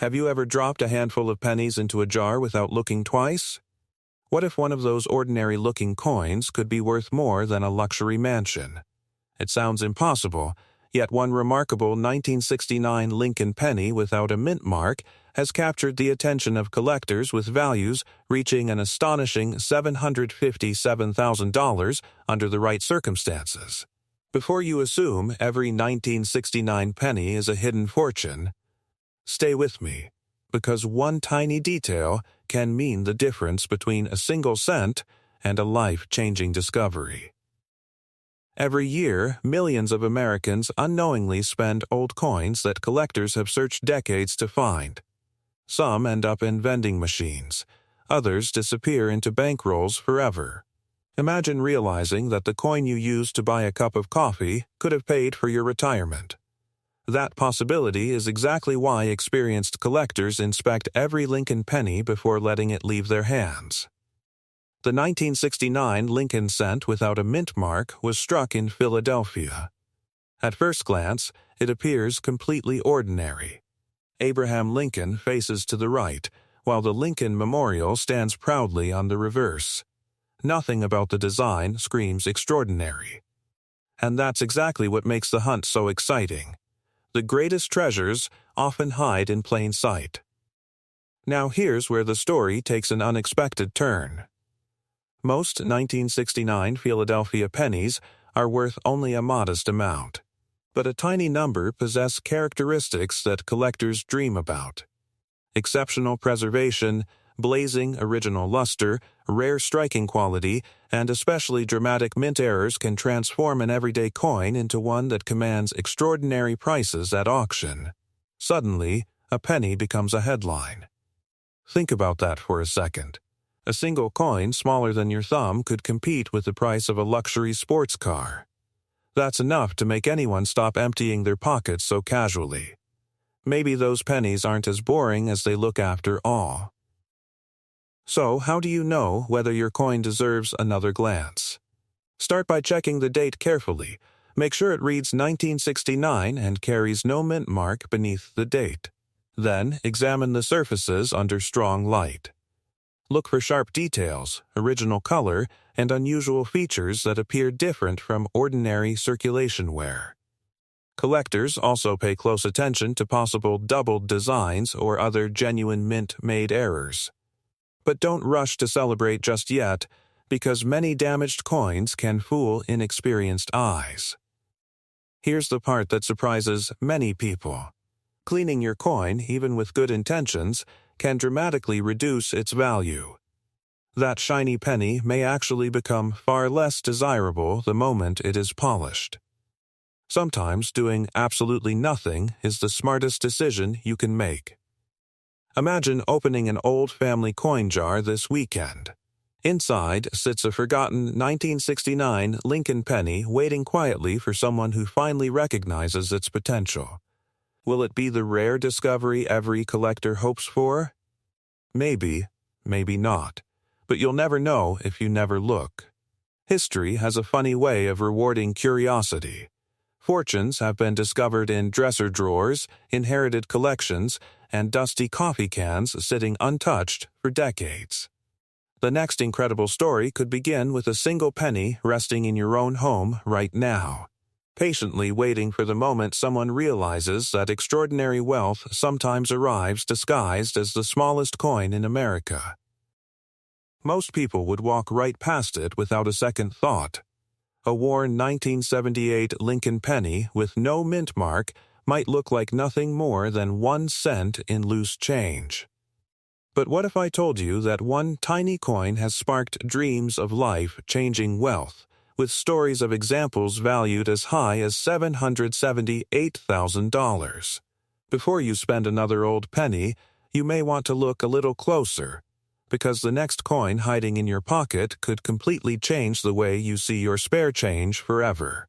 Have you ever dropped a handful of pennies into a jar without looking twice? What if one of those ordinary-looking coins could be worth more than a luxury mansion? It sounds impossible, yet one remarkable 1969 Lincoln penny without a mint mark has captured the attention of collectors with values reaching an astonishing $757,000 under the right circumstances. Before you assume every 1969 penny is a hidden fortune, stay with me, because one tiny detail can mean the difference between a single cent and a life-changing discovery. Every year, millions of Americans unknowingly spend old coins that collectors have searched decades to find. Some end up in vending machines. Others disappear into bankrolls forever. Imagine realizing that the coin you used to buy a cup of coffee could have paid for your retirement. That possibility is exactly why experienced collectors inspect every Lincoln penny before letting it leave their hands. The 1969 Lincoln cent without a mint mark was struck in Philadelphia. At first glance, it appears completely ordinary. Abraham Lincoln faces to the right, while the Lincoln Memorial stands proudly on the reverse. Nothing about the design screams extraordinary. And that's exactly what makes the hunt so exciting. The greatest treasures often hide in plain sight. Now here's where the story takes an unexpected turn. Most 1969 Philadelphia pennies are worth only a modest amount, but a tiny number possess characteristics that collectors dream about. Exceptional preservation, blazing original luster, rare striking quality, and especially dramatic mint errors can transform an everyday coin into one that commands extraordinary prices at auction. Suddenly, a penny becomes a headline. Think about that for a second. A single coin smaller than your thumb could compete with the price of a luxury sports car. That's enough to make anyone stop emptying their pockets so casually. Maybe those pennies aren't as boring as they look after all. So, how do you know whether your coin deserves another glance? Start by checking the date carefully. Make sure it reads 1969 and carries no mint mark beneath the date. Then, examine the surfaces under strong light. Look for sharp details, original color, and unusual features that appear different from ordinary circulation wear. Collectors also pay close attention to possible doubled designs or other genuine mint-made errors. But don't rush to celebrate just yet, because many damaged coins can fool inexperienced eyes. Here's the part that surprises many people. Cleaning your coin, even with good intentions, can dramatically reduce its value. That shiny penny may actually become far less desirable the moment it is polished. Sometimes doing absolutely nothing is the smartest decision you can make. Imagine opening an old family coin jar this weekend. Inside sits a forgotten 1969 Lincoln penny waiting quietly for someone who finally recognizes its potential. Will it be the rare discovery every collector hopes for? Maybe, maybe not. But you'll never know if you never look. History has a funny way of rewarding curiosity. Fortunes have been discovered in dresser drawers, inherited collections, and dusty coffee cans sitting untouched for decades. The next incredible story could begin with a single penny resting in your own home right now, patiently waiting for the moment someone realizes that extraordinary wealth sometimes arrives disguised as the smallest coin in America. Most people would walk right past it without a second thought. A worn 1978 Lincoln penny with no mint mark might look like nothing more than 1 cent in loose change. But what if I told you that one tiny coin has sparked dreams of life-changing wealth, with stories of examples valued as high as $778,000? Before you spend another old penny, you may want to look a little closer, because the next coin hiding in your pocket could completely change the way you see your spare change forever.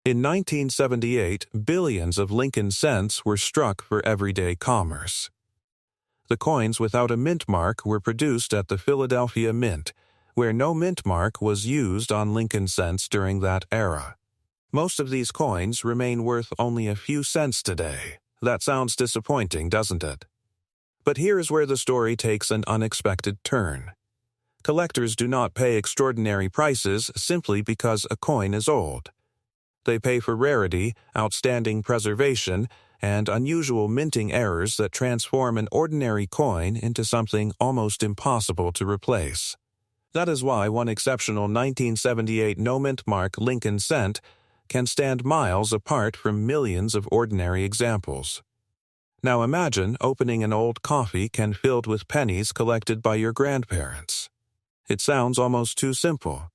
In 1978, billions of Lincoln cents were struck for everyday commerce. The coins without a mint mark were produced at the Philadelphia Mint, where no mint mark was used on Lincoln cents during that era. Most of these coins remain worth only a few cents today, That sounds disappointing, doesn't it? But here's where the story takes an unexpected turn. Collectors do not pay extraordinary prices simply because a coin is old. They pay for rarity, outstanding preservation, and unusual minting errors that transform an ordinary coin into something almost impossible to replace. That is why one exceptional 1978 no-mint mark Lincoln cent can stand miles apart from millions of ordinary examples. Now imagine opening an old coffee can filled with pennies collected by your grandparents. It sounds almost too simple.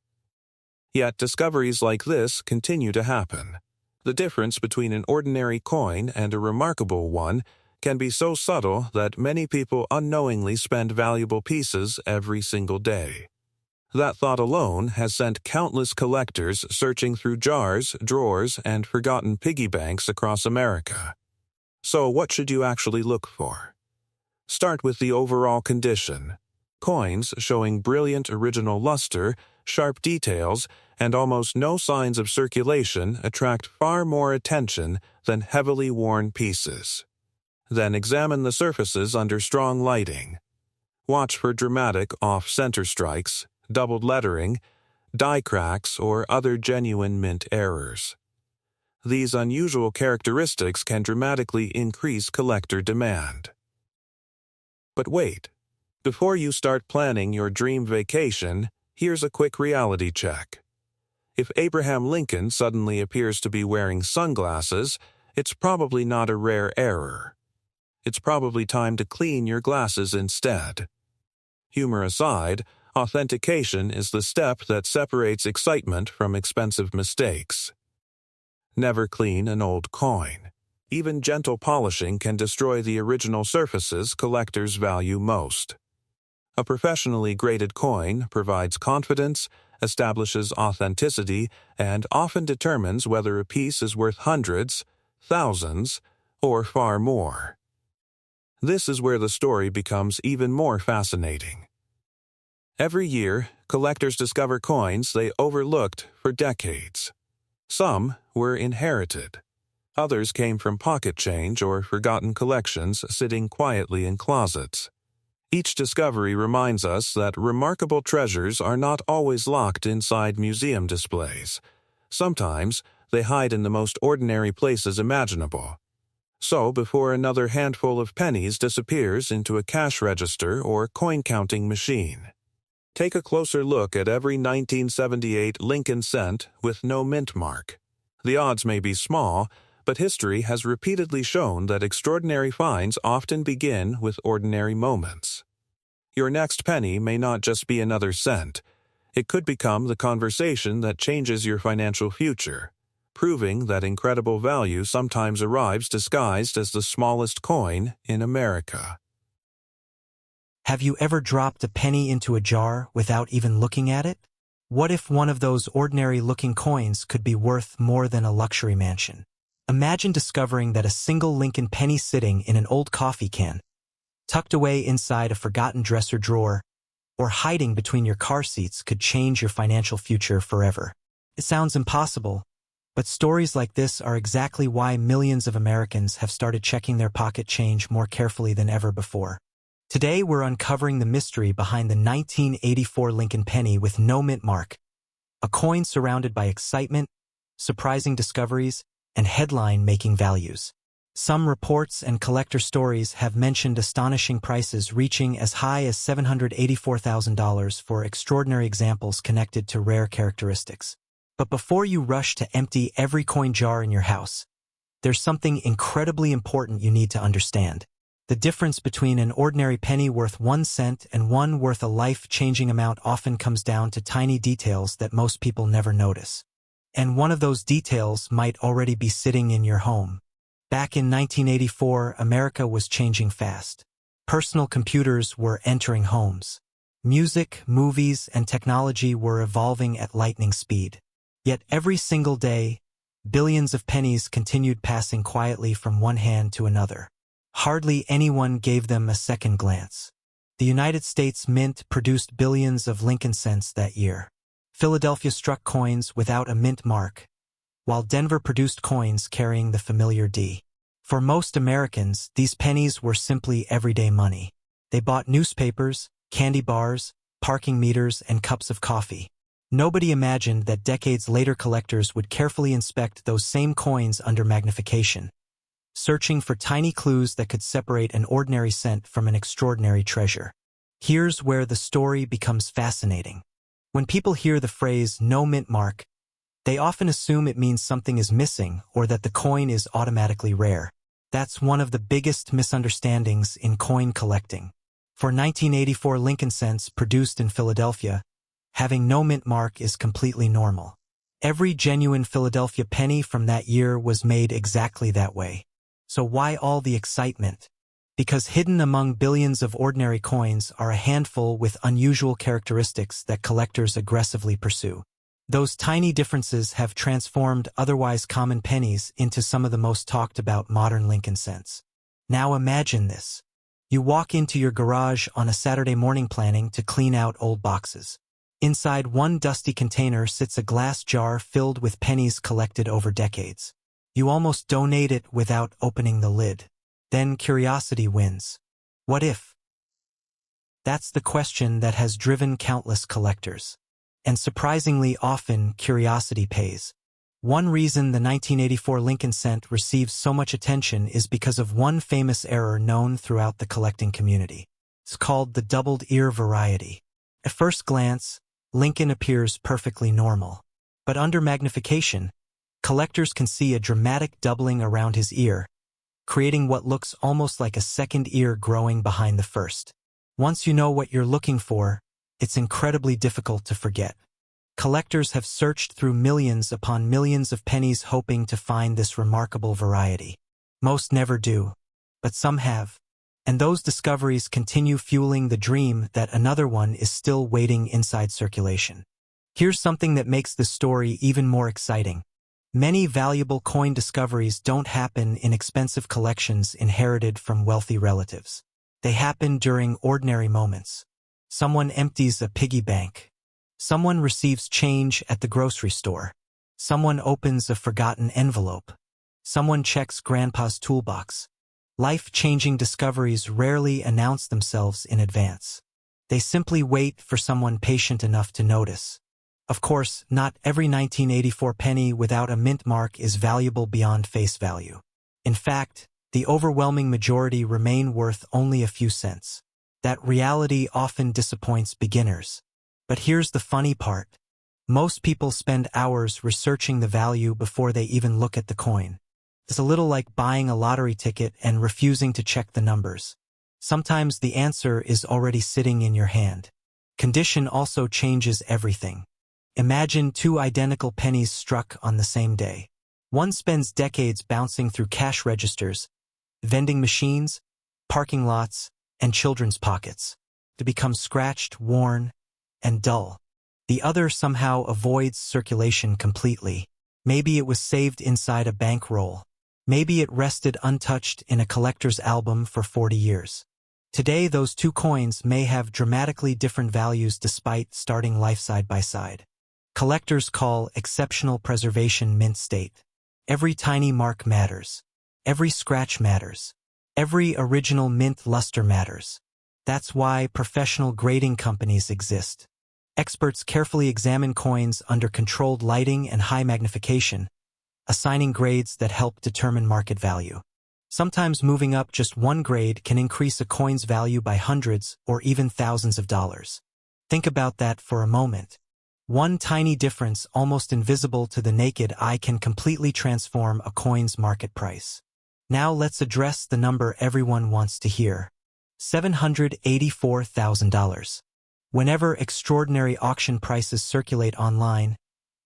Yet discoveries like this continue to happen. The difference between an ordinary coin and a remarkable one can be so subtle that many people unknowingly spend valuable pieces every single day. That thought alone has sent countless collectors searching through jars, drawers, and forgotten piggy banks across America. So what should you actually look for? Start with the overall condition. Coins showing brilliant original luster, sharp details, and almost no signs of circulation attract far more attention than heavily worn pieces. Then examine the surfaces under strong lighting. Watch for dramatic off-center strikes, doubled lettering, die cracks, or other genuine mint errors. These unusual characteristics can dramatically increase collector demand. But wait. Before you start planning your dream vacation, here's a quick reality check. If Abraham Lincoln suddenly appears to be wearing sunglasses, it's probably not a rare error. It's probably time to clean your glasses instead. Humor aside, authentication is the step that separates excitement from expensive mistakes. Never clean an old coin. Even gentle polishing can destroy the original surfaces collectors value most. A professionally graded coin provides confidence, establishes authenticity, and often determines whether a piece is worth hundreds, thousands, or far more. This is where the story becomes even more fascinating. Every year, collectors discover coins they overlooked for decades. Some were inherited. Others came from pocket change or forgotten collections sitting quietly in closets. Each discovery reminds us that remarkable treasures are not always locked inside museum displays. Sometimes they hide in the most ordinary places imaginable. So before another handful of pennies disappears into a cash register or coin-counting machine, take a closer look at every 1978 Lincoln cent with no mint mark. The odds may be small, but history has repeatedly shown that extraordinary finds often begin with ordinary moments. Your next penny may not just be another cent. It could become the conversation that changes your financial future, proving that incredible value sometimes arrives disguised as the smallest coin in America. Have you ever dropped a penny into a jar without even looking at it? What if one of those ordinary-looking coins could be worth more than a luxury mansion? Imagine discovering that a single Lincoln penny sitting in an old coffee can, tucked away inside a forgotten dresser drawer, or hiding between your car seats could change your financial future forever. It sounds impossible, but stories like this are exactly why millions of Americans have started checking their pocket change more carefully than ever before. Today we're uncovering the mystery behind the 1984 Lincoln penny with no mint mark, a coin surrounded by excitement, surprising discoveries, and headline-making values. Some reports and collector stories have mentioned astonishing prices reaching as high as $784,000 for extraordinary examples connected to rare characteristics. But before you rush to empty every coin jar in your house, there's something incredibly important you need to understand. The difference between an ordinary penny worth 1 cent and one worth a life-changing amount often comes down to tiny details that most people never notice. And one of those details might already be sitting in your home. Back in 1984, America was changing fast. Personal computers were entering homes. Music, movies, and technology were evolving at lightning speed. Yet every single day, billions of pennies continued passing quietly from one hand to another. Hardly anyone gave them a second glance. The United States Mint produced billions of Lincoln cents that year. Philadelphia struck coins without a mint mark, while Denver produced coins carrying the familiar D. For most Americans, these pennies were simply everyday money. They bought newspapers, candy bars, parking meters, and cups of coffee. Nobody imagined that decades later collectors would carefully inspect those same coins under magnification, searching for tiny clues that could separate an ordinary cent from an extraordinary treasure. Here's where the story becomes fascinating. When people hear the phrase "no mint mark," they often assume it means something is missing or that the coin is automatically rare. That's one of the biggest misunderstandings in coin collecting. For 1984 Lincoln cents produced in Philadelphia, having no mint mark is completely normal. Every genuine Philadelphia penny from that year was made exactly that way. So why all the excitement? Because hidden among billions of ordinary coins are a handful with unusual characteristics that collectors aggressively pursue. Those tiny differences have transformed otherwise common pennies into some of the most talked about modern Lincoln cents. Now imagine this. You walk into your garage on a Saturday morning planning to clean out old boxes. Inside one dusty container sits a glass jar filled with pennies collected over decades. You almost donate it without opening the lid. Then curiosity wins. What if? That's the question that has driven countless collectors. And surprisingly often, curiosity pays. One reason the 1984 Lincoln cent receives so much attention is because of one famous error known throughout the collecting community. It's called the doubled ear variety. At first glance, Lincoln appears perfectly normal. But under magnification, collectors can see a dramatic doubling around his ear, creating what looks almost like a second ear growing behind the first. Once you know what you're looking for, it's incredibly difficult to forget. Collectors have searched through millions upon millions of pennies hoping to find this remarkable variety. Most never do, but some have. And those discoveries continue fueling the dream that another one is still waiting inside circulation. Here's something that makes this story even more exciting. Many valuable coin discoveries don't happen in expensive collections inherited from wealthy relatives. They happen during ordinary moments. Someone empties a piggy bank. Someone receives change at the grocery store. Someone opens a forgotten envelope. Someone checks grandpa's toolbox. Life-changing discoveries rarely announce themselves in advance. They simply wait for someone patient enough to notice. Of course, not every 1984 penny without a mint mark is valuable beyond face value. In fact, the overwhelming majority remain worth only a few cents. That reality often disappoints beginners. But here's the funny part. Most people spend hours researching the value before they even look at the coin. It's a little like buying a lottery ticket and refusing to check the numbers. Sometimes the answer is already sitting in your hand. Condition also changes everything. Imagine two identical pennies struck on the same day. One spends decades bouncing through cash registers, vending machines, parking lots, and children's pockets, to become scratched, worn, and dull. The other somehow avoids circulation completely. Maybe it was saved inside a bankroll. Maybe it rested untouched in a collector's album for 40 years. Today, those two coins may have dramatically different values despite starting life side by side. Collectors call exceptional preservation mint state. Every tiny mark matters. Every scratch matters. Every original mint luster matters. That's why professional grading companies exist. Experts carefully examine coins under controlled lighting and high magnification, assigning grades that help determine market value. Sometimes moving up just one grade can increase a coin's value by hundreds or even thousands of dollars. Think about that for a moment. One tiny difference, almost invisible to the naked eye, can completely transform a coin's market price. Now let's address the number everyone wants to hear. $784,000. Whenever extraordinary auction prices circulate online,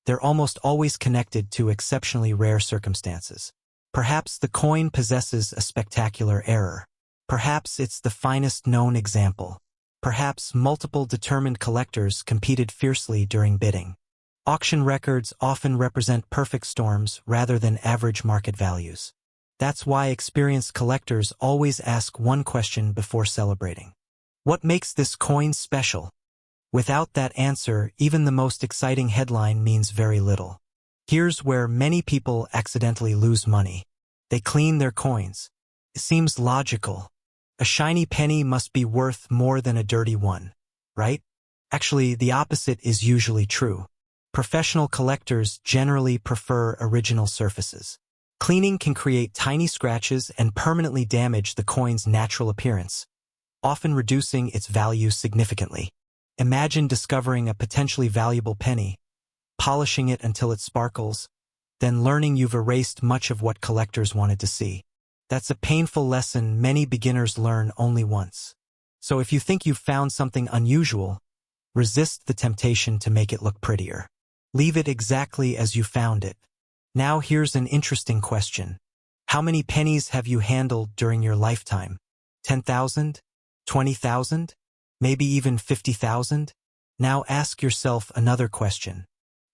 they're almost always connected to exceptionally rare circumstances. Perhaps the coin possesses a spectacular error. Perhaps it's the finest known example. Perhaps multiple determined collectors competed fiercely during bidding. Auction records often represent perfect storms rather than average market values. That's why experienced collectors always ask one question before celebrating. What makes this coin special? Without that answer, even the most exciting headline means very little. Here's where many people accidentally lose money. They clean their coins. It seems logical. A shiny penny must be worth more than a dirty one, right? Actually, the opposite is usually true. Professional collectors generally prefer original surfaces. Cleaning can create tiny scratches and permanently damage the coin's natural appearance, often reducing its value significantly. Imagine discovering a potentially valuable penny, polishing it until it sparkles, then learning you've erased much of what collectors wanted to see. That's a painful lesson many beginners learn only once. So if you think you've found something unusual, resist the temptation to make it look prettier. Leave it exactly as you found it. Now here's an interesting question. How many pennies have you handled during your lifetime? 10,000? 20,000? Maybe even 50,000? Now ask yourself another question.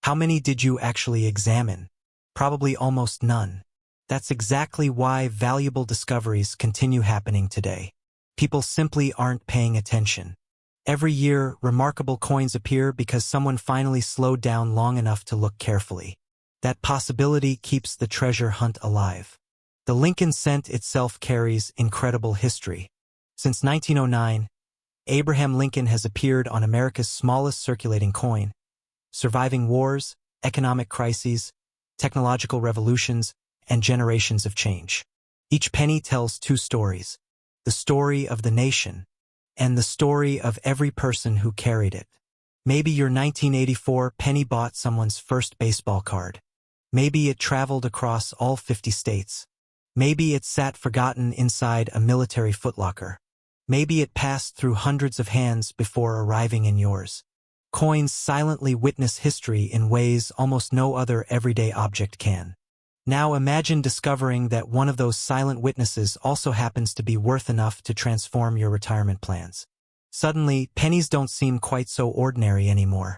How many did you actually examine? Probably almost none. That's exactly why valuable discoveries continue happening today. People simply aren't paying attention. Every year, remarkable coins appear because someone finally slowed down long enough to look carefully. That possibility keeps the treasure hunt alive. The Lincoln cent itself carries incredible history. Since 1909, Abraham Lincoln has appeared on America's smallest circulating coin, surviving wars, economic crises, technological revolutions, and generations of change. Each penny tells two stories: the story of the nation and the story of every person who carried it. Maybe your 1984 penny bought someone's first baseball card. Maybe it traveled across all 50 states. Maybe it sat forgotten inside a military footlocker. Maybe it passed through hundreds of hands before arriving in yours. Coins silently witness history in ways almost no other everyday object can. Now imagine discovering that one of those silent witnesses also happens to be worth enough to transform your retirement plans. Suddenly, pennies don't seem quite so ordinary anymore.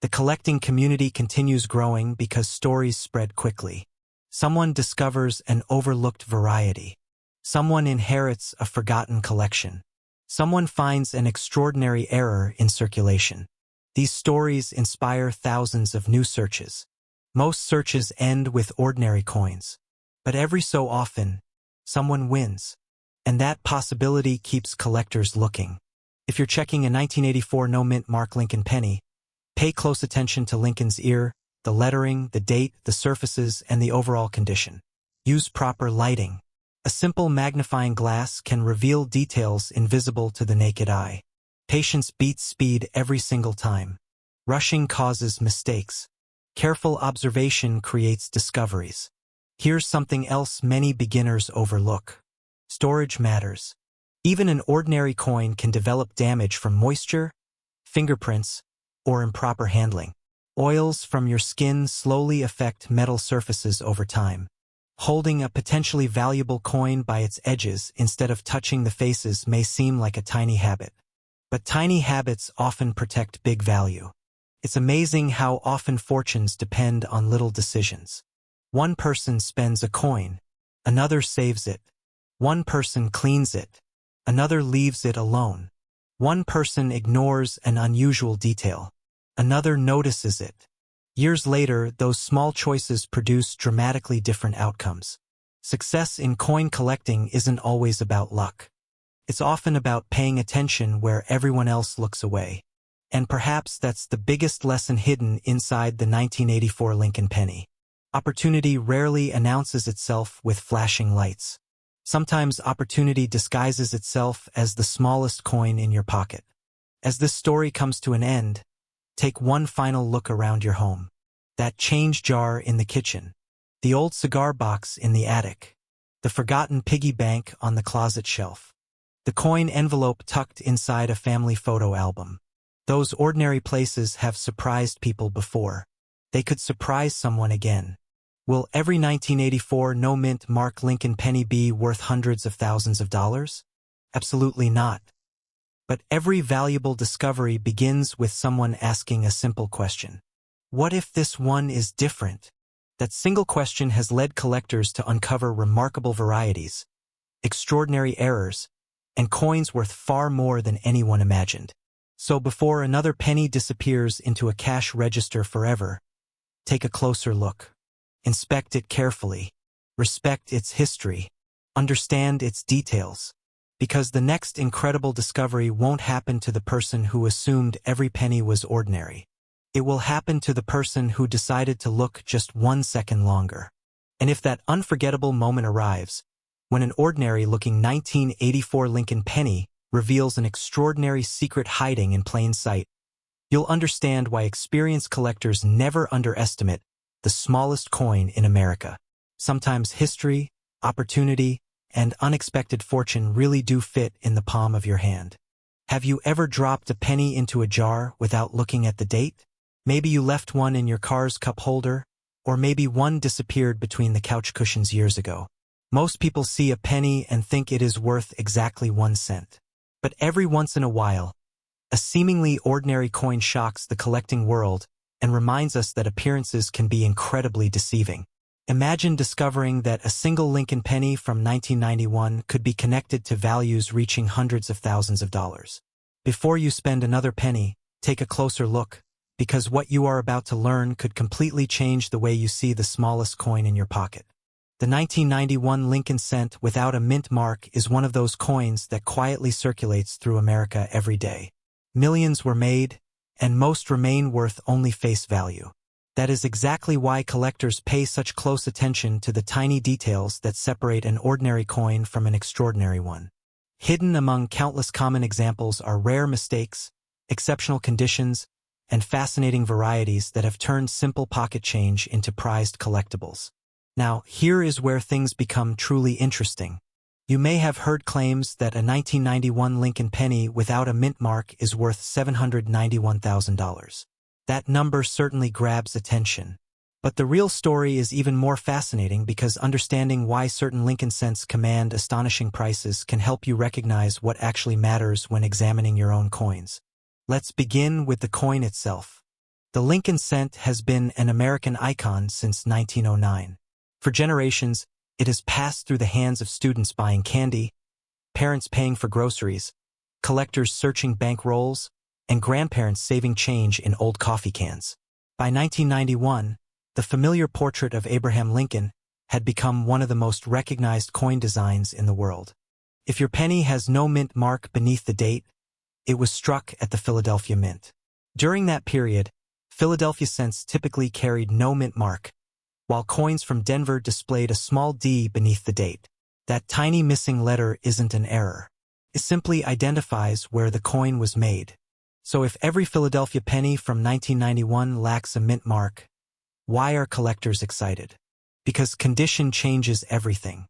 The collecting community continues growing because stories spread quickly. Someone discovers an overlooked variety. Someone inherits a forgotten collection. Someone finds an extraordinary error in circulation. These stories inspire thousands of new searches. Most searches end with ordinary coins. But every so often, someone wins. And that possibility keeps collectors looking. If you're checking a 1984 no-mint Mark Lincoln penny, pay close attention to Lincoln's ear, the lettering, the date, the surfaces, and the overall condition. Use proper lighting. A simple magnifying glass can reveal details invisible to the naked eye. Patience beats speed every single time. Rushing causes mistakes. Careful observation creates discoveries. Here's something else many beginners overlook. Storage matters. Even an ordinary coin can develop damage from moisture, fingerprints, or improper handling. Oils from your skin slowly affect metal surfaces over time. Holding a potentially valuable coin by its edges instead of touching the faces may seem like a tiny habit. But tiny habits often protect big value. It's amazing how often fortunes depend on little decisions. One person spends a coin, another saves it. One person cleans it, another leaves it alone. One person ignores an unusual detail, another notices it. Years later, those small choices produce dramatically different outcomes. Success in coin collecting isn't always about luck. It's often about paying attention where everyone else looks away. And perhaps that's the biggest lesson hidden inside the 1984 Lincoln penny. Opportunity rarely announces itself with flashing lights. Sometimes opportunity disguises itself as the smallest coin in your pocket. As this story comes to an end, take one final look around your home. That change jar in the kitchen, the old cigar box in the attic, the forgotten piggy bank on the closet shelf, the coin envelope tucked inside a family photo album. Those ordinary places have surprised people before. They could surprise someone again. Will every 1984 no-mint Mark Lincoln penny be worth hundreds of thousands of dollars? Absolutely not. But every valuable discovery begins with someone asking a simple question. What if this one is different? That single question has led collectors to uncover remarkable varieties, extraordinary errors, and coins worth far more than anyone imagined. So before another penny disappears into a cash register forever, take a closer look. Inspect it carefully. respect its history, understand its details. Because the next incredible discovery won't happen to the person who assumed every penny was ordinary. It will happen to the person who decided to look just 1 second longer. And if that unforgettable moment arrives, when an ordinary-looking 1984 Lincoln penny reveals an extraordinary secret hiding in plain sight, you'll understand why experienced collectors never underestimate the smallest coin in America. Sometimes history, opportunity, and unexpected fortune really do fit in the palm of your hand. Have you ever dropped a penny into a jar without looking at the date? Maybe you left one in your car's cup holder, or maybe one disappeared between the couch cushions years ago. Most people see a penny and think it is worth exactly 1 cent. But every once in a while, a seemingly ordinary coin shocks the collecting world and reminds us that appearances can be incredibly deceiving. Imagine discovering that a single Lincoln penny from 1991 could be connected to values reaching hundreds of thousands of dollars. Before you spend another penny, take a closer look, because what you are about to learn could completely change the way you see the smallest coin in your pocket. The 1991 Lincoln cent without a mint mark is one of those coins that quietly circulates through America every day. Millions were made, and most remain worth only face value. That is exactly why collectors pay such close attention to the tiny details that separate an ordinary coin from an extraordinary one. Hidden among countless common examples are rare mistakes, exceptional conditions, and fascinating varieties that have turned simple pocket change into prized collectibles. Now, here is where things become truly interesting. You may have heard claims that a 1991 Lincoln penny without a mint mark is worth $791,000. That number certainly grabs attention. But the real story is even more fascinating because understanding why certain Lincoln cents command astonishing prices can help you recognize what actually matters when examining your own coins. Let's begin with the coin itself. The Lincoln cent has been an American icon since 1909. For generations, it has passed through the hands of students buying candy, parents paying for groceries, collectors searching bank rolls, and grandparents saving change in old coffee cans. By 1991, the familiar portrait of Abraham Lincoln had become one of the most recognized coin designs in the world. If your penny has no mint mark beneath the date, it was struck at the Philadelphia Mint. During that period, Philadelphia cents typically carried no mint mark, while coins from Denver displayed a small D beneath the date. That tiny missing letter isn't an error. It simply identifies where the coin was made. So if every Philadelphia penny from 1991 lacks a mint mark, why are collectors excited? Because condition changes everything.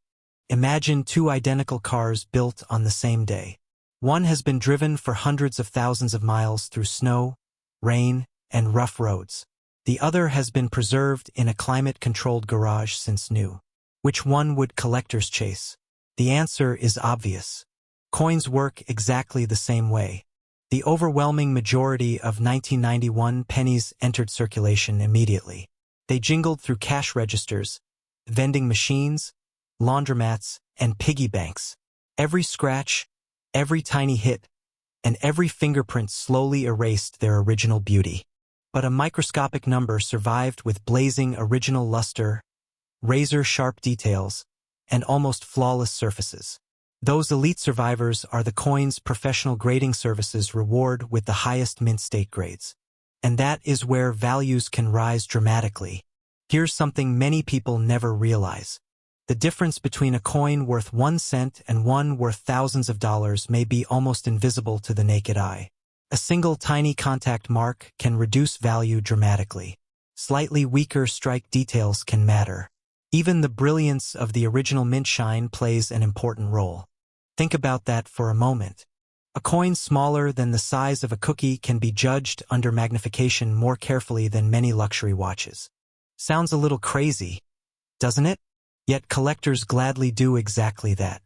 Imagine two identical cars built on the same day. One has been driven for hundreds of thousands of miles through snow, rain, and rough roads. The other has been preserved in a climate-controlled garage since new. Which one would collectors chase? The answer is obvious. Coins work exactly the same way. The overwhelming majority of 1991 pennies entered circulation immediately. They jingled through cash registers, vending machines, laundromats, and piggy banks. Every scratch, every tiny hit, and every fingerprint slowly erased their original beauty. But a microscopic number survived with blazing original luster, razor-sharp details, and almost flawless surfaces. Those elite survivors are the coin's professional grading services reward with the highest mint state grades. And that is where values can rise dramatically. Here's something many people never realize. The difference between a coin worth 1 cent and one worth thousands of dollars may be almost invisible to the naked eye. A single tiny contact mark can reduce value dramatically. Slightly weaker strike details can matter. Even the brilliance of the original mint shine plays an important role. Think about that for a moment. A coin smaller than the size of a cookie can be judged under magnification more carefully than many luxury watches. Sounds a little crazy, doesn't it? Yet collectors gladly do exactly that.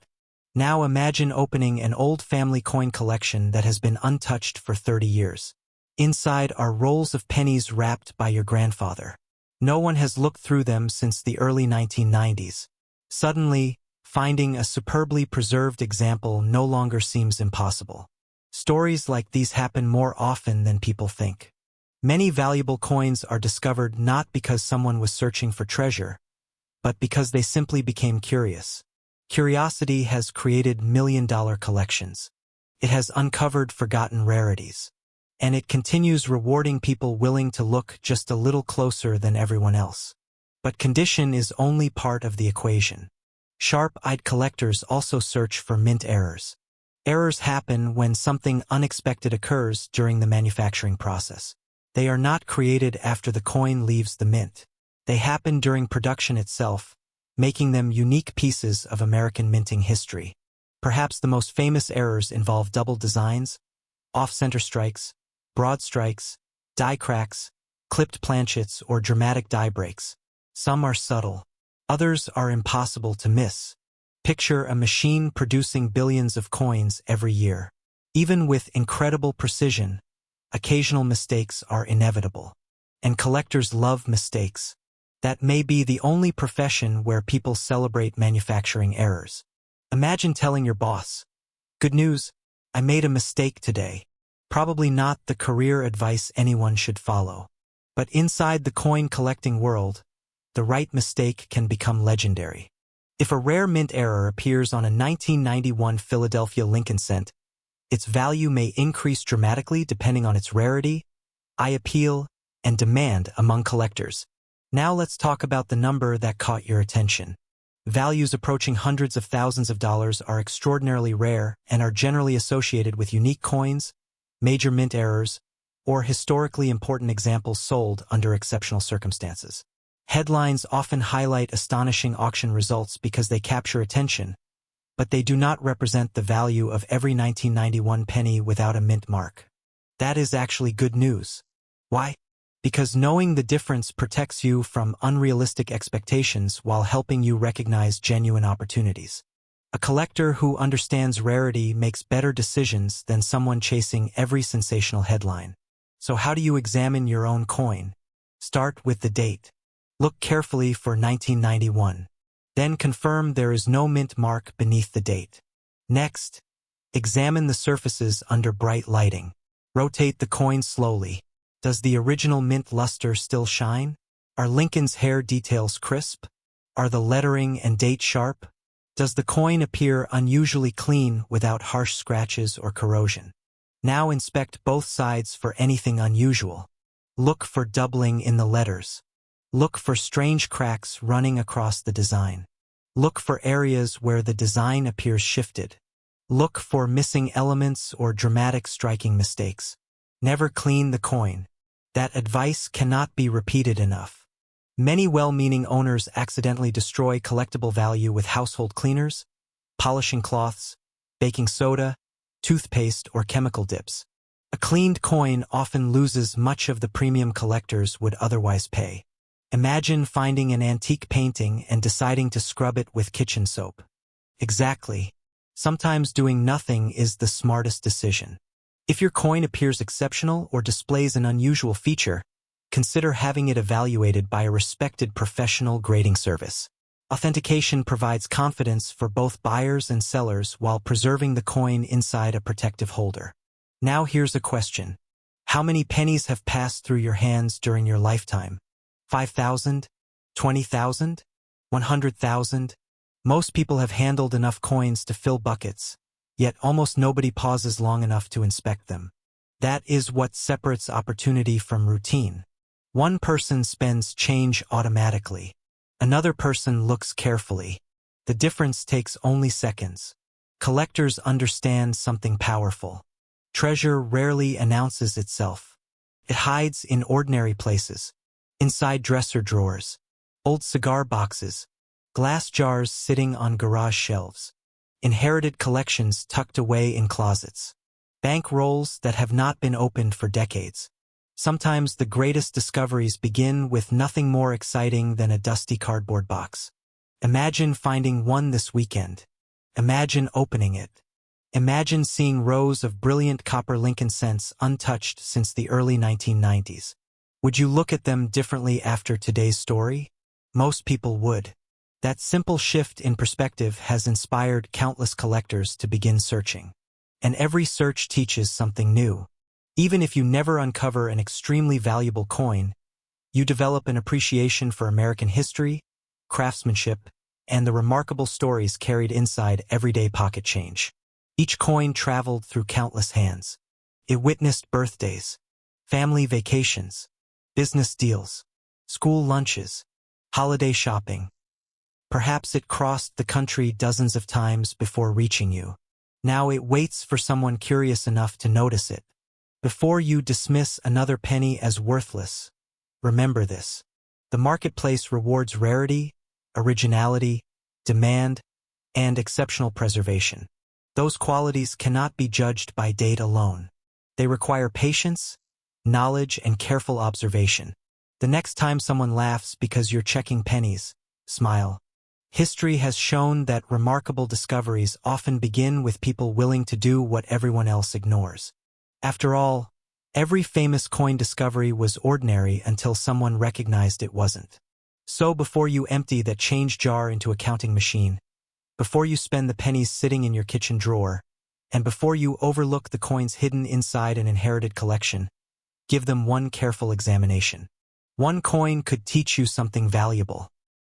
Now imagine opening an old family coin collection that has been untouched for 30 years. Inside are rolls of pennies wrapped by your grandfather. No one has looked through them since the early 1990s. Suddenly, finding a superbly preserved example no longer seems impossible. Stories like these happen more often than people think. Many valuable coins are discovered not because someone was searching for treasure, but because they simply became curious. Curiosity has created million-dollar collections. It has uncovered forgotten rarities. And it continues rewarding people willing to look just a little closer than everyone else. But condition is only part of the equation. Sharp-eyed collectors also search for mint errors. Errors happen when something unexpected occurs during the manufacturing process. They are not created after the coin leaves the mint. They happen during production itself, making them unique pieces of American minting history. Perhaps the most famous errors involve double designs, off-center strikes, broad strikes, die cracks, clipped planchets, or dramatic die breaks. Some are subtle. Others are impossible to miss. Picture a machine producing billions of coins every year. Even with incredible precision, occasional mistakes are inevitable. And collectors love mistakes. That may be the only profession where people celebrate manufacturing errors. Imagine telling your boss, "Good news, I made a mistake today." Probably not the career advice anyone should follow. But inside the coin collecting world, the right mistake can become legendary. If a rare mint error appears on a 1991 Philadelphia Lincoln cent, its value may increase dramatically depending on its rarity, eye appeal, and demand among collectors. Now let's talk about the number that caught your attention. Values approaching hundreds of thousands of dollars are extraordinarily rare and are generally associated with unique coins, major mint errors, or historically important examples sold under exceptional circumstances. Headlines often highlight astonishing auction results because they capture attention, but they do not represent the value of every 1991 penny without a mint mark. That is actually good news. Why? Because knowing the difference protects you from unrealistic expectations while helping you recognize genuine opportunities. A collector who understands rarity makes better decisions than someone chasing every sensational headline. So how do you examine your own coin? Start with the date. Look carefully for 1991. Then confirm there is no mint mark beneath the date. Next, examine the surfaces under bright lighting. Rotate the coin slowly. Does the original mint luster still shine? Are Lincoln's hair details crisp? Are the lettering and date sharp? Does the coin appear unusually clean without harsh scratches or corrosion? Now inspect both sides for anything unusual. Look for doubling in the letters. Look for strange cracks running across the design. Look for areas where the design appears shifted. Look for missing elements or dramatic striking mistakes. Never clean the coin. That advice cannot be repeated enough. Many well-meaning owners accidentally destroy collectible value with household cleaners, polishing cloths, baking soda, toothpaste, or chemical dips. A cleaned coin often loses much of the premium collectors would otherwise pay. Imagine finding an antique painting and deciding to scrub it with kitchen soap. Exactly. Sometimes doing nothing is the smartest decision. If your coin appears exceptional or displays an unusual feature, consider having it evaluated by a respected professional grading service. Authentication provides confidence for both buyers and sellers while preserving the coin inside a protective holder. Now here's a question. How many pennies have passed through your hands during your lifetime? 5,000? 20,000? 100,000? Most people have handled enough coins to fill buckets, yet almost nobody pauses long enough to inspect them. That is what separates opportunity from routine. One person spends change automatically. Another person looks carefully. The difference takes only seconds. Collectors understand something powerful. Treasure rarely announces itself. It hides in ordinary places, inside dresser drawers, old cigar boxes, glass jars sitting on garage shelves, inherited collections tucked away in closets, bank rolls that have not been opened for decades. Sometimes the greatest discoveries begin with nothing more exciting than a dusty cardboard box. Imagine finding one this weekend. Imagine opening it. Imagine seeing rows of brilliant copper Lincoln cents untouched since the early 1990s. Would you look at them differently after today's story? Most people would. That simple shift in perspective has inspired countless collectors to begin searching. And every search teaches something new. Even if you never uncover an extremely valuable coin, you develop an appreciation for American history, craftsmanship, and the remarkable stories carried inside everyday pocket change. Each coin traveled through countless hands. It witnessed birthdays, family vacations, business deals, school lunches, holiday shopping. Perhaps it crossed the country dozens of times before reaching you. Now it waits for someone curious enough to notice it. Before you dismiss another penny as worthless, remember this. The marketplace rewards rarity, originality, demand, and exceptional preservation. Those qualities cannot be judged by date alone. They require patience, knowledge, and careful observation. The next time someone laughs because you're checking pennies, smile. History has shown that remarkable discoveries often begin with people willing to do what everyone else ignores. After all, every famous coin discovery was ordinary until someone recognized it wasn't. So before you empty that change jar into a counting machine, before you spend the pennies sitting in your kitchen drawer, and before you overlook the coins hidden inside an inherited collection, give them one careful examination. One coin could teach you something valuable.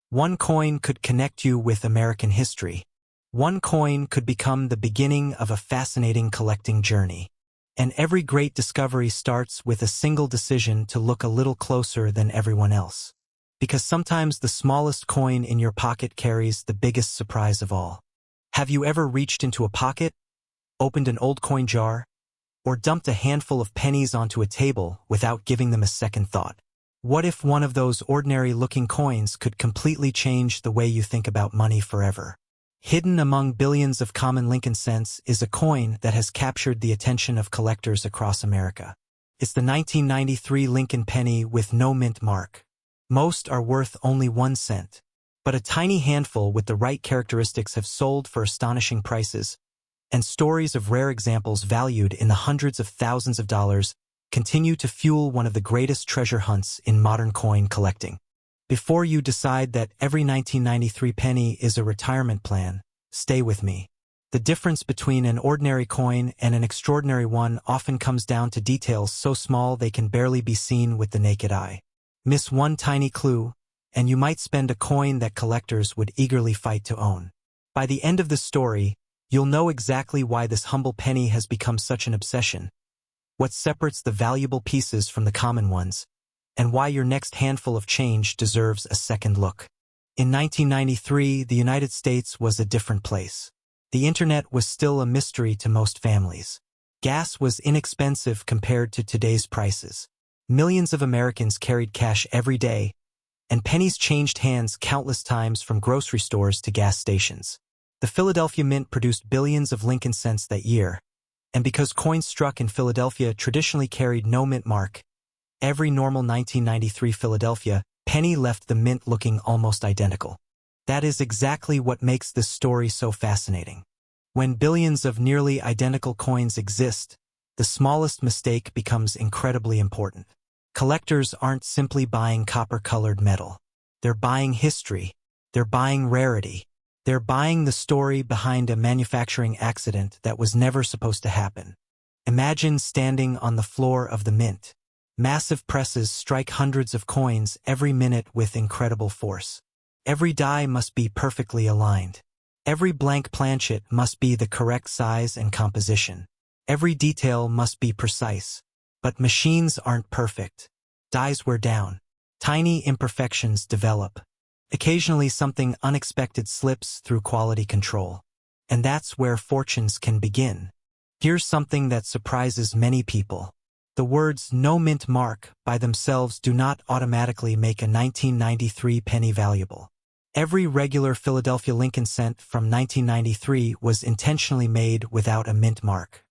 One coin could connect you with American history. One coin could become the beginning of a fascinating collecting journey. And every great discovery starts with a single decision to look a little closer than everyone else. Because sometimes the smallest coin in your pocket carries the biggest surprise of all. Have you ever reached into a pocket, opened an old coin jar, or dumped a handful of pennies onto a table without giving them a second thought? What if one of those ordinary-looking coins could completely change the way you think about money forever? Hidden among billions of common Lincoln cents is a coin that has captured the attention of collectors across America. It's the 1993 Lincoln penny with no mint mark. Most are worth only 1 cent, but a tiny handful with the right characteristics have sold for astonishing prices, and stories of rare examples valued in the hundreds of thousands of dollars continue to fuel one of the greatest treasure hunts in modern coin collecting. Before you decide that every 1993 penny is a retirement plan, stay with me. The difference between an ordinary coin and an extraordinary one often comes down to details so small they can barely be seen with the naked eye. Miss one tiny clue, and you might spend a coin that collectors would eagerly fight to own. By the end of the story, you'll know exactly why this humble penny has become such an obsession, what separates the valuable pieces from the common ones, and why your next handful of change deserves a second look. In 1993, the United States was a different place. The internet was still a mystery to most families. Gas was inexpensive compared to today's prices. Millions of Americans carried cash every day, and pennies changed hands countless times from grocery stores to gas stations. The Philadelphia Mint produced billions of Lincoln cents that year, and because coins struck in Philadelphia traditionally carried no mint mark, every normal 1993 Philadelphia penny left the mint looking almost identical. That is exactly what makes this story so fascinating. When billions of nearly identical coins exist, the smallest mistake becomes incredibly important. Collectors aren't simply buying copper-colored metal. They're buying history. They're buying rarity. They're buying the story behind a manufacturing accident that was never supposed to happen. Imagine standing on the floor of the mint. Massive presses strike hundreds of coins every minute with incredible force. Every die must be perfectly aligned. Every blank planchet must be the correct size and composition. Every detail must be precise. But machines aren't perfect. Dies wear down. Tiny imperfections develop. Occasionally something unexpected slips through quality control. And that's where fortunes can begin. Here's something that surprises many people. The words "no mint mark" by themselves do not automatically make a 1993 penny valuable. Every regular Philadelphia Lincoln cent from 1993 was intentionally made without a mint mark.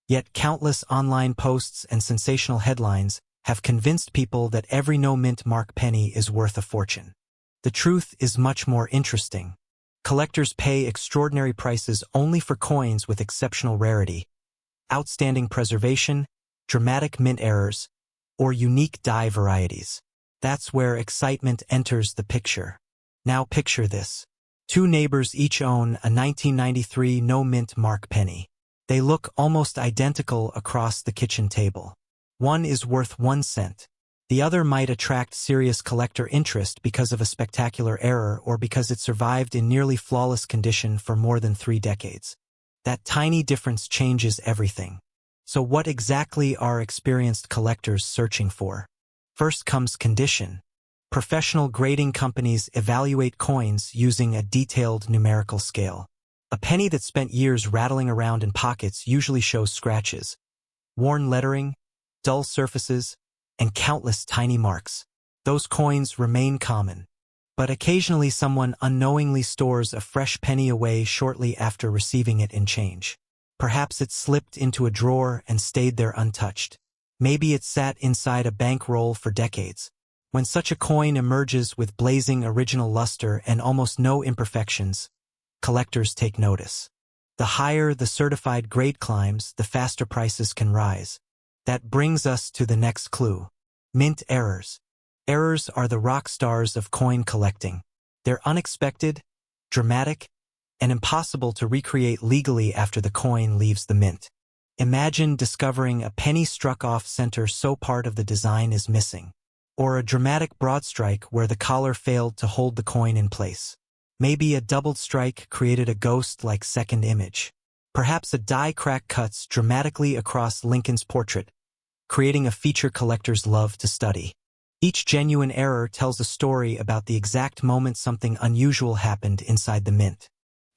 Yet countless online posts and sensational headlines have convinced people that every no mint mark penny is worth a fortune. The truth is much more interesting. Collectors pay extraordinary prices only for coins with exceptional rarity, outstanding preservation, dramatic mint errors, or unique die varieties. That's where excitement enters the picture. Now picture this. Two neighbors each own a 1993 no mint mark penny. They look almost identical across the kitchen table. One is worth 1 cent, The other might attract serious collector interest because of a spectacular error or because it survived in nearly flawless condition for more than 3 decades. That tiny difference changes everything. So what exactly are experienced collectors searching for? First comes condition. Professional grading companies evaluate coins using a detailed numerical scale. A penny that spent years rattling around in pockets usually shows scratches, worn lettering, dull surfaces, and countless tiny marks. Those coins remain common. But occasionally someone unknowingly stores a fresh penny away shortly after receiving it in change. Perhaps it slipped into a drawer and stayed there untouched. Maybe it sat inside a bank roll for decades. When such a coin emerges with blazing original luster and almost no imperfections, collectors take notice. The higher the certified grade climbs, the faster prices can rise. That brings us to the next clue. Mint errors. Errors are the rock stars of coin collecting. They're unexpected, dramatic, and impossible to recreate legally after the coin leaves the mint. Imagine discovering a penny struck off center so part of the design is missing, or a dramatic broad strike where the collar failed to hold the coin in place. Maybe a doubled strike created a ghost-like second image. Perhaps a die crack cuts dramatically across Lincoln's portrait, creating a feature collectors love to study. Each genuine error tells a story about the exact moment something unusual happened inside the mint.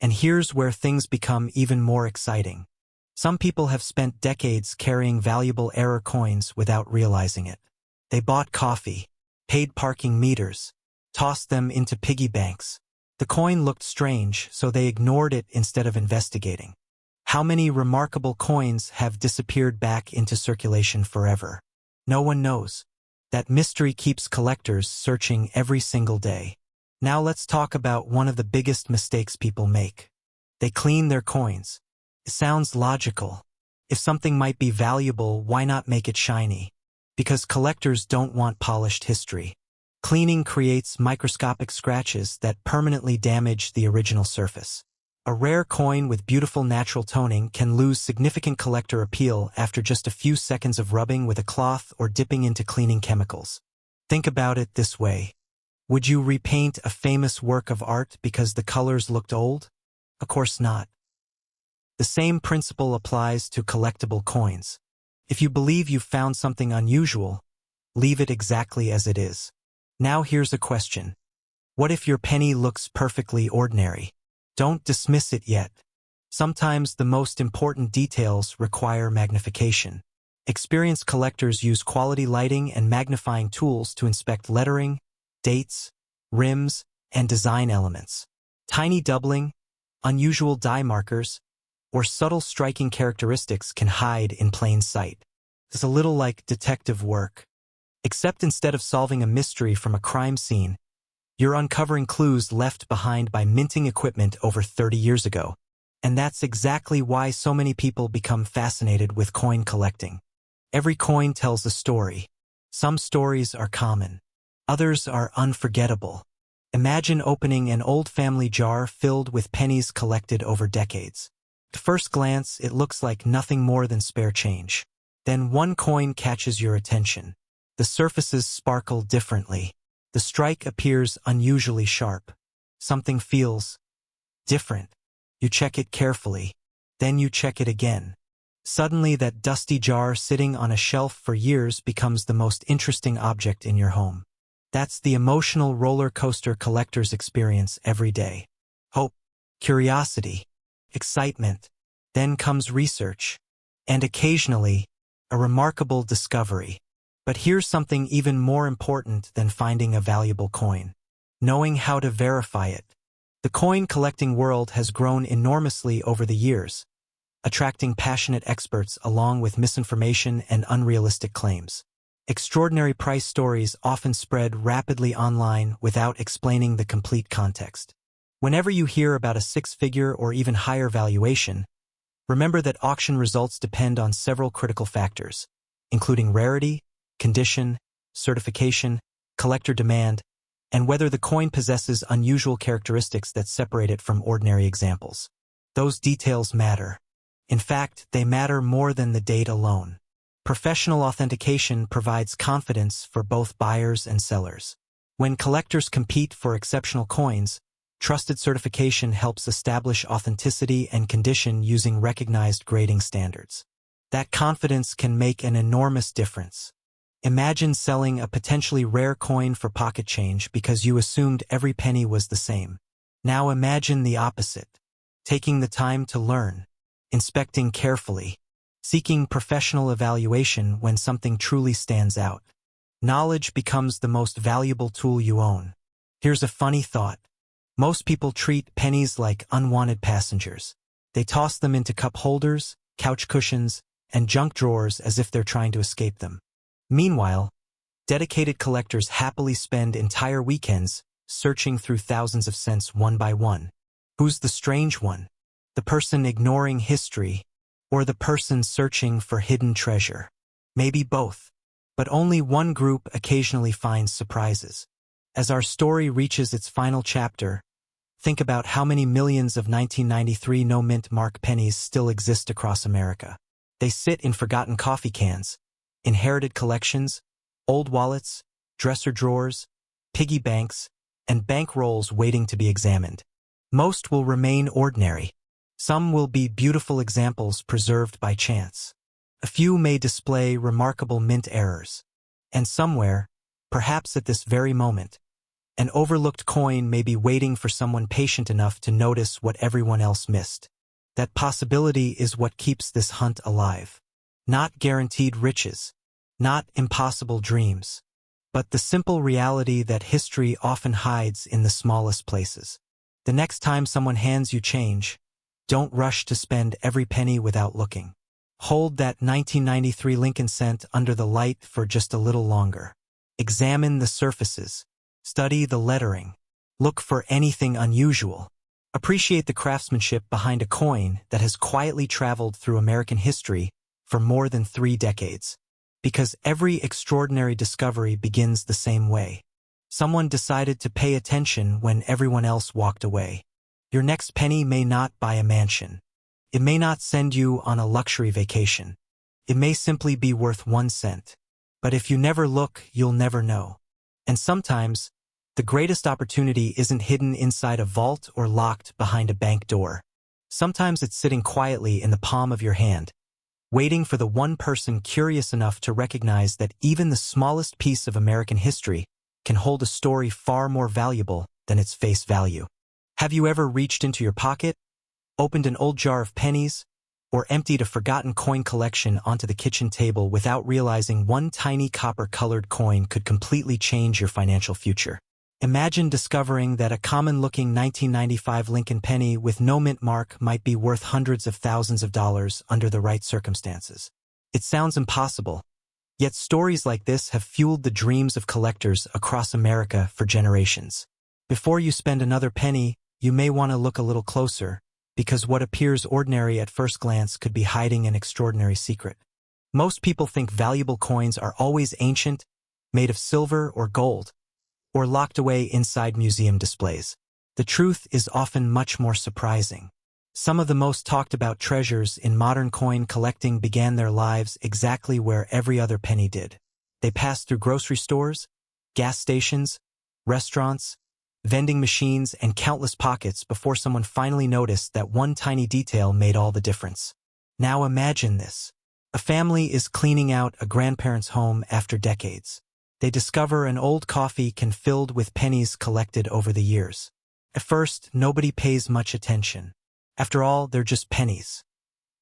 And here's where things become even more exciting. Some people have spent decades carrying valuable error coins without realizing it. They bought coffee, paid parking meters, tossed them into piggy banks. The coin looked strange, so they ignored it instead of investigating. How many remarkable coins have disappeared back into circulation forever? No one knows. That mystery keeps collectors searching every single day. Now let's talk about one of the biggest mistakes people make. They clean their coins. It sounds logical. If something might be valuable, why not make it shiny? Because collectors don't want polished history. Cleaning creates microscopic scratches that permanently damage the original surface. A rare coin with beautiful natural toning can lose significant collector appeal after just a few seconds of rubbing with a cloth or dipping into cleaning chemicals. Think about it this way. Would you repaint a famous work of art because the colors looked old? Of course not. The same principle applies to collectible coins. If you believe you've found something unusual, leave it exactly as it is. Now here's a question. What if your penny looks perfectly ordinary? Don't dismiss it yet. Sometimes the most important details require magnification. Experienced collectors use quality lighting and magnifying tools to inspect lettering, dates, rims, and design elements. Tiny doubling, unusual die markers, or subtle striking characteristics can hide in plain sight. It's a little like detective work. Except instead of solving a mystery from a crime scene, you're uncovering clues left behind by minting equipment over 30 years ago. And that's exactly why so many people become fascinated with coin collecting. Every coin tells a story. Some stories are common. Others are unforgettable. Imagine opening an old family jar filled with pennies collected over decades. At first glance, it looks like nothing more than spare change. Then one coin catches your attention. The surfaces sparkle differently. The strike appears unusually sharp. Something feels different. You check it carefully. Then you check it again. Suddenly that dusty jar sitting on a shelf for years becomes the most interesting object in your home. That's the emotional roller coaster collectors experience every day. Hope, curiosity, excitement. Then comes research. And occasionally, a remarkable discovery. But here's something even more important than finding a valuable coin. Knowing how to verify it. The coin collecting world has grown enormously over the years, attracting passionate experts along with misinformation and unrealistic claims. Extraordinary price stories often spread rapidly online without explaining the complete context. Whenever you hear about a six-figure or even higher valuation, remember that auction results depend on several critical factors, including rarity, condition, certification, collector demand, and whether the coin possesses unusual characteristics that separate it from ordinary examples. Those details matter. In fact, they matter more than the date alone. Professional authentication provides confidence for both buyers and sellers. When collectors compete for exceptional coins, trusted certification helps establish authenticity and condition using recognized grading standards. That confidence can make an enormous difference. Imagine selling a potentially rare coin for pocket change because you assumed every penny was the same. Now imagine the opposite. Taking the time to learn, inspecting carefully, seeking professional evaluation when something truly stands out. Knowledge becomes the most valuable tool you own. Here's a funny thought. Most people treat pennies like unwanted passengers. They toss them into cup holders, couch cushions, and junk drawers as if they're trying to escape them. Meanwhile, dedicated collectors happily spend entire weekends searching through thousands of cents one by one. Who's the strange one? The person ignoring history, or the person searching for hidden treasure? Maybe both. But only one group occasionally finds surprises. As our story reaches its final chapter, think about how many millions of 1993 no-mint mark pennies still exist across America. They sit in forgotten coffee cans, inherited collections, old wallets, dresser drawers, piggy banks, and bank rolls waiting to be examined. Most will remain ordinary. Some will be beautiful examples preserved by chance. A few may display remarkable mint errors. And somewhere, perhaps at this very moment, an overlooked coin may be waiting for someone patient enough to notice what everyone else missed. That possibility is what keeps this hunt alive. Not guaranteed riches, not impossible dreams, but the simple reality that history often hides in the smallest places. The next time someone hands you change, don't rush to spend every penny without looking. Hold that 1993 Lincoln cent under the light for just a little longer. Examine the surfaces. Study the lettering. Look for anything unusual. Appreciate the craftsmanship behind a coin that has quietly traveled through American history for more than 3 decades. Because every extraordinary discovery begins the same way. Someone decided to pay attention when everyone else walked away. Your next penny may not buy a mansion. It may not send you on a luxury vacation. It may simply be worth 1 cent. But if you never look, you'll never know. And sometimes, the greatest opportunity isn't hidden inside a vault or locked behind a bank door. Sometimes it's sitting quietly in the palm of your hand, waiting for the one person curious enough to recognize that even the smallest piece of American history can hold a story far more valuable than its face value. Have you ever reached into your pocket, opened an old jar of pennies, or emptied a forgotten coin collection onto the kitchen table without realizing one tiny copper-colored coin could completely change your financial future? Imagine discovering that a common-looking 1995 Lincoln penny with no mint mark might be worth hundreds of thousands of dollars under the right circumstances. It sounds impossible, yet stories like this have fueled the dreams of collectors across America for generations. Before you spend another penny, you may want to look a little closer, because what appears ordinary at first glance could be hiding an extraordinary secret. Most people think valuable coins are always ancient, made of silver or gold, or locked away inside museum displays. The truth is often much more surprising. Some of the most talked about treasures in modern coin collecting began their lives exactly where every other penny did. They passed through grocery stores, gas stations, restaurants, vending machines, and countless pockets before someone finally noticed that one tiny detail made all the difference. Now imagine this. A family is cleaning out a grandparent's home after decades. They discover an old coffee can filled with pennies collected over the years. At first, nobody pays much attention. After all, they're just pennies,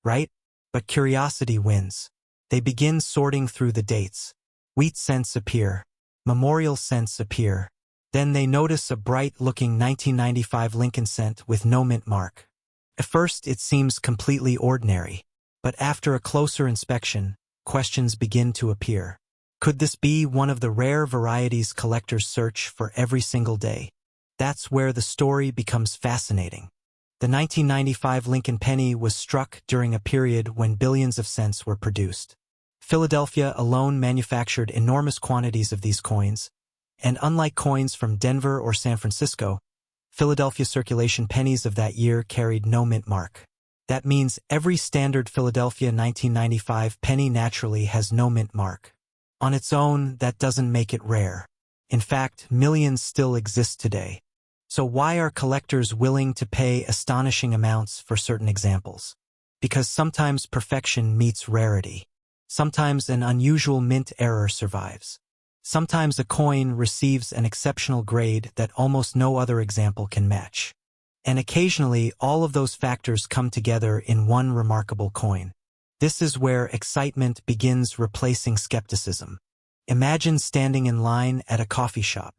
right? But curiosity wins. They begin sorting through the dates. Wheat cents appear. Memorial cents appear. Then they notice a bright-looking 1995 Lincoln cent with no mint mark. At first, it seems completely ordinary. But after a closer inspection, questions begin to appear. Could this be one of the rare varieties collectors search for every single day? That's where the story becomes fascinating. The 1995 Lincoln penny was struck during a period when billions of cents were produced. Philadelphia alone manufactured enormous quantities of these coins, and unlike coins from Denver or San Francisco, Philadelphia circulation pennies of that year carried no mint mark. That means every standard Philadelphia 1995 penny naturally has no mint mark. On its own, that doesn't make it rare. In fact, millions still exist today. So why are collectors willing to pay astonishing amounts for certain examples? Because sometimes perfection meets rarity. Sometimes an unusual mint error survives. Sometimes a coin receives an exceptional grade that almost no other example can match. And occasionally, all of those factors come together in one remarkable coin. This is where excitement begins replacing skepticism. Imagine standing in line at a coffee shop.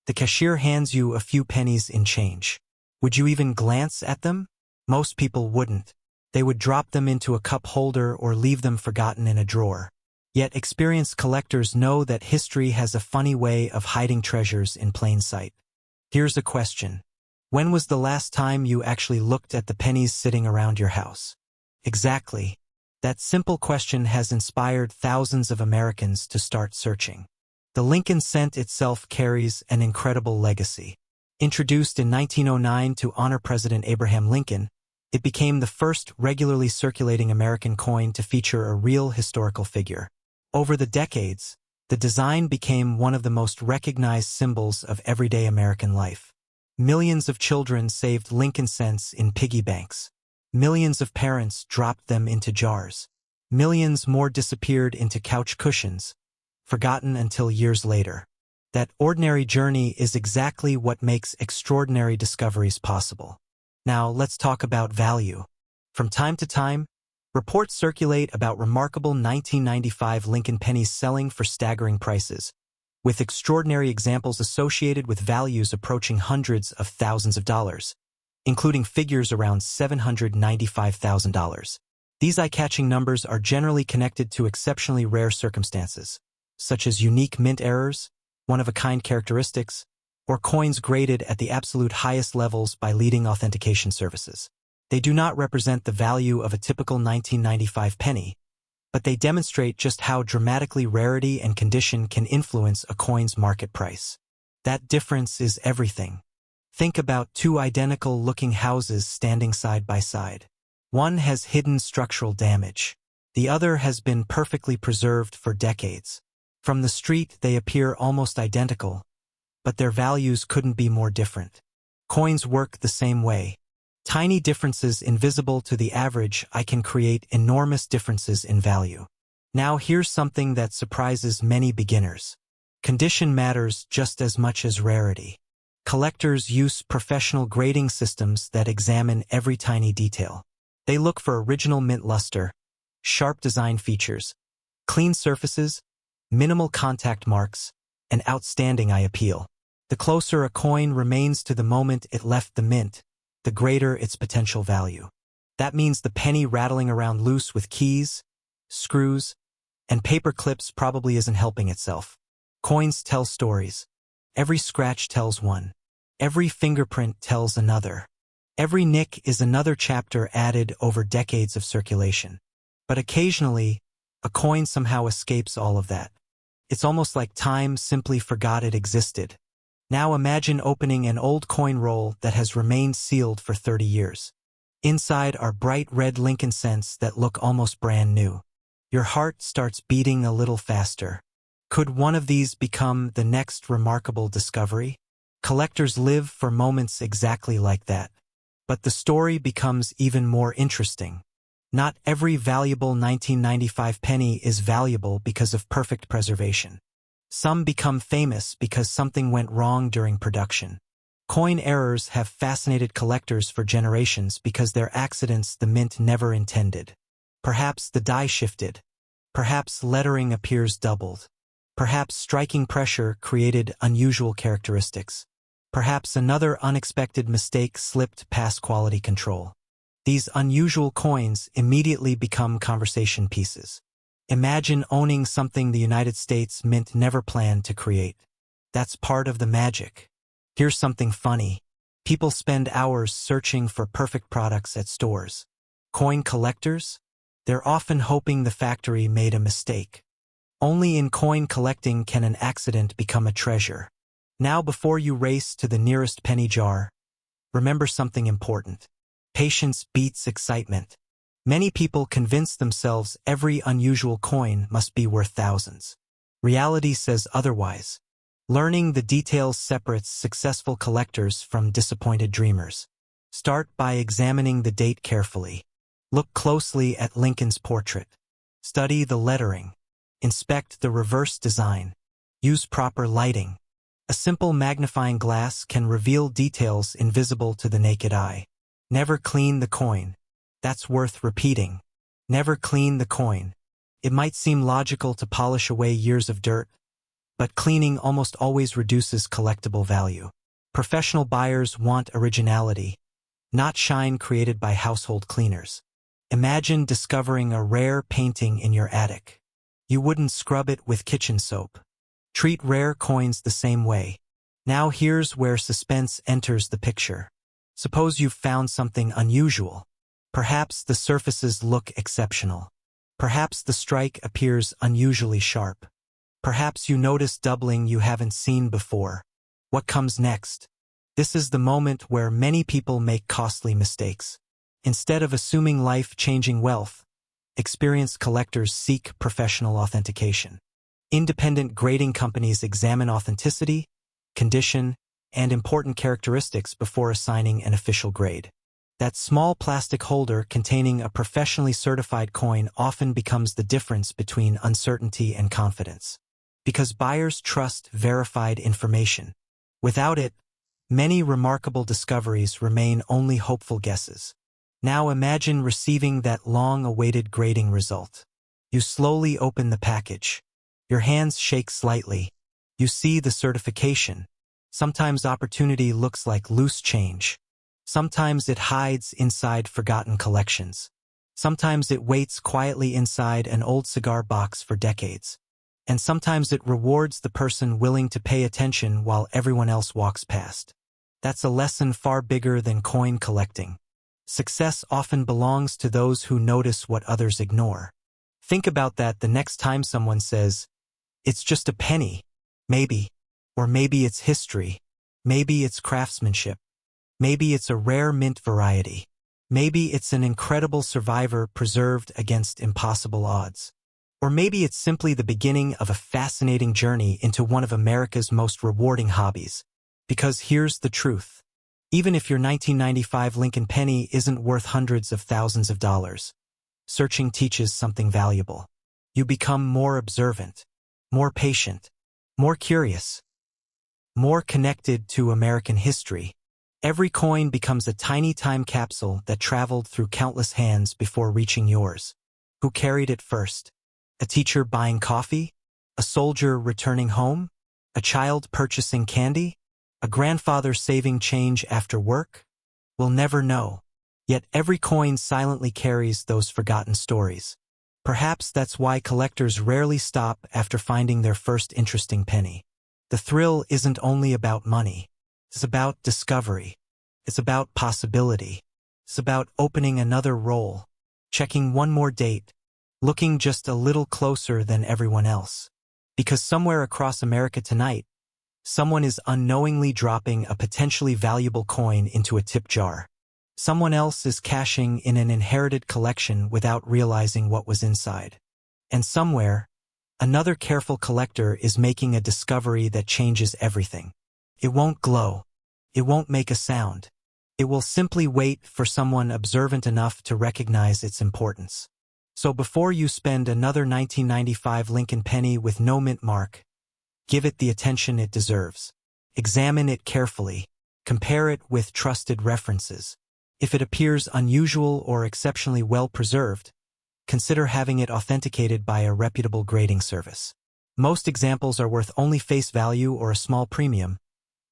The cashier hands you a few pennies in change. Would you even glance at them? Most people wouldn't. They would drop them into a cup holder or leave them forgotten in a drawer. Yet experienced collectors know that history has a funny way of hiding treasures in plain sight. Here's a question. When was the last time you actually looked at the pennies sitting around your house? Exactly. That simple question has inspired thousands of Americans to start searching. The Lincoln cent itself carries an incredible legacy. Introduced in 1909 to honor President Abraham Lincoln, it became the first regularly circulating American coin to feature a real historical figure. Over the decades, the design became one of the most recognized symbols of everyday American life. Millions of children saved Lincoln cents in piggy banks. Millions of parents dropped them into jars. Millions more disappeared into couch cushions, forgotten until years later. That ordinary journey is exactly what makes extraordinary discoveries possible. Now let's talk about value. From time to time, reports circulate about remarkable 1995 Lincoln pennies selling for staggering prices, with extraordinary examples associated with values approaching hundreds of thousands of dollars, including figures around $795,000. These eye-catching numbers are generally connected to exceptionally rare circumstances, such as unique mint errors, one-of-a-kind characteristics, or coins graded at the absolute highest levels by leading authentication services. They do not represent the value of a typical 1995 penny, but they demonstrate just how dramatically rarity and condition can influence a coin's market price. That difference is everything. Think about two identical-looking houses standing side by side. One has hidden structural damage. The other has been perfectly preserved for decades. From the street, they appear almost identical, but their values couldn't be more different. Coins work the same way. Tiny differences invisible to the average eye can create enormous differences in value. Now here's something that surprises many beginners. Condition matters just as much as rarity. Collectors use professional grading systems that examine every tiny detail. They look for original mint luster, sharp design features, clean surfaces, minimal contact marks, and outstanding eye appeal. The closer a coin remains to the moment it left the mint, the greater its potential value. That means the penny rattling around loose with keys, screws, and paper clips probably isn't helping itself. Coins tell stories. Every scratch tells one. Every fingerprint tells another. Every nick is another chapter added over decades of circulation. But occasionally, a coin somehow escapes all of that. It's almost like time simply forgot it existed. Now imagine opening an old coin roll that has remained sealed for 30 years. Inside are bright red Lincoln cents that look almost brand new. Your heart starts beating a little faster. Could one of these become the next remarkable discovery? Collectors live for moments exactly like that. But the story becomes even more interesting. Not every valuable 1995 penny is valuable because of perfect preservation. Some become famous because something went wrong during production. Coin errors have fascinated collectors for generations because they're accidents the mint never intended. Perhaps the die shifted. Perhaps lettering appears doubled. Perhaps striking pressure created unusual characteristics. Perhaps another unexpected mistake slipped past quality control. These unusual coins immediately become conversation pieces. Imagine owning something the United States Mint never planned to create. That's part of the magic. Here's something funny. People spend hours searching for perfect products at stores. Coin collectors? They're often hoping the factory made a mistake. Only in coin collecting can an accident become a treasure. Now before you race to the nearest penny jar, remember something important. Patience beats excitement. Many people convince themselves every unusual coin must be worth thousands. Reality says otherwise. Learning the details separates successful collectors from disappointed dreamers. Start by examining the date carefully. Look closely at Lincoln's portrait. Study the lettering. Inspect the reverse design. Use proper lighting. A simple magnifying glass can reveal details invisible to the naked eye. Never clean the coin. That's worth repeating. Never clean the coin. It might seem logical to polish away years of dirt, but cleaning almost always reduces collectible value. Professional buyers want originality, not shine created by household cleaners. Imagine discovering a rare painting in your attic. You wouldn't scrub it with kitchen soap. Treat rare coins the same way. Now here's where suspense enters the picture. Suppose you've found something unusual. Perhaps the surfaces look exceptional. Perhaps the strike appears unusually sharp. Perhaps you notice doubling you haven't seen before. What comes next? This is the moment where many people make costly mistakes. Instead of assuming life-changing wealth, experienced collectors seek professional authentication. Independent grading companies examine authenticity, condition, and important characteristics before assigning an official grade. That small plastic holder containing a professionally certified coin often becomes the difference between uncertainty and confidence. Because buyers trust verified information. Without it, many remarkable discoveries remain only hopeful guesses. Now imagine receiving that long-awaited grading result. You slowly open the package. Your hands shake slightly. You see the certification. Sometimes opportunity looks like loose change. Sometimes it hides inside forgotten collections. Sometimes it waits quietly inside an old cigar box for decades. And sometimes it rewards the person willing to pay attention while everyone else walks past. That's a lesson far bigger than coin collecting. Success often belongs to those who notice what others ignore. Think about that the next time someone says, "It's just a penny." Maybe. Or maybe it's history. Maybe it's craftsmanship. Maybe it's a rare mint variety. Maybe it's an incredible survivor preserved against impossible odds. Or maybe it's simply the beginning of a fascinating journey into one of America's most rewarding hobbies. Because here's the truth. Even if your 1995 Lincoln penny isn't worth hundreds of thousands of dollars, searching teaches something valuable. You become more observant, more patient, more curious, more connected to American history. Every coin becomes a tiny time capsule that traveled through countless hands before reaching yours. Who carried it first? A teacher buying coffee? A soldier returning home? A child purchasing candy? A grandfather saving change after work? We'll never know. Yet every coin silently carries those forgotten stories. Perhaps that's why collectors rarely stop after finding their first interesting penny. The thrill isn't only about money. It's about discovery. It's about possibility. It's about opening another roll, checking one more date, looking just a little closer than everyone else. Because somewhere across America tonight, someone is unknowingly dropping a potentially valuable coin into a tip jar. Someone else is cashing in an inherited collection without realizing what was inside. And somewhere, another careful collector is making a discovery that changes everything. It won't glow. It won't make a sound. It will simply wait for someone observant enough to recognize its importance. So before you spend another 1995 Lincoln penny with no mint mark, give it the attention it deserves. Examine it carefully. Compare it with trusted references. If it appears unusual or exceptionally well preserved, consider having it authenticated by a reputable grading service. Most examples are worth only face value or a small premium,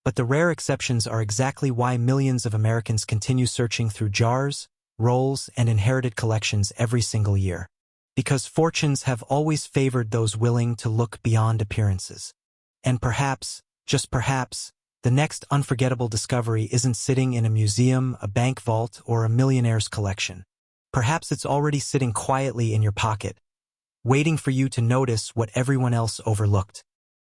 but the rare exceptions are exactly why millions of Americans continue searching through jars, rolls, and inherited collections every single year. Because fortunes have always favored those willing to look beyond appearances. And perhaps, just perhaps, the next unforgettable discovery isn't sitting in a museum, a bank vault, or a millionaire's collection. Perhaps it's already sitting quietly in your pocket, waiting for you to notice what everyone else overlooked.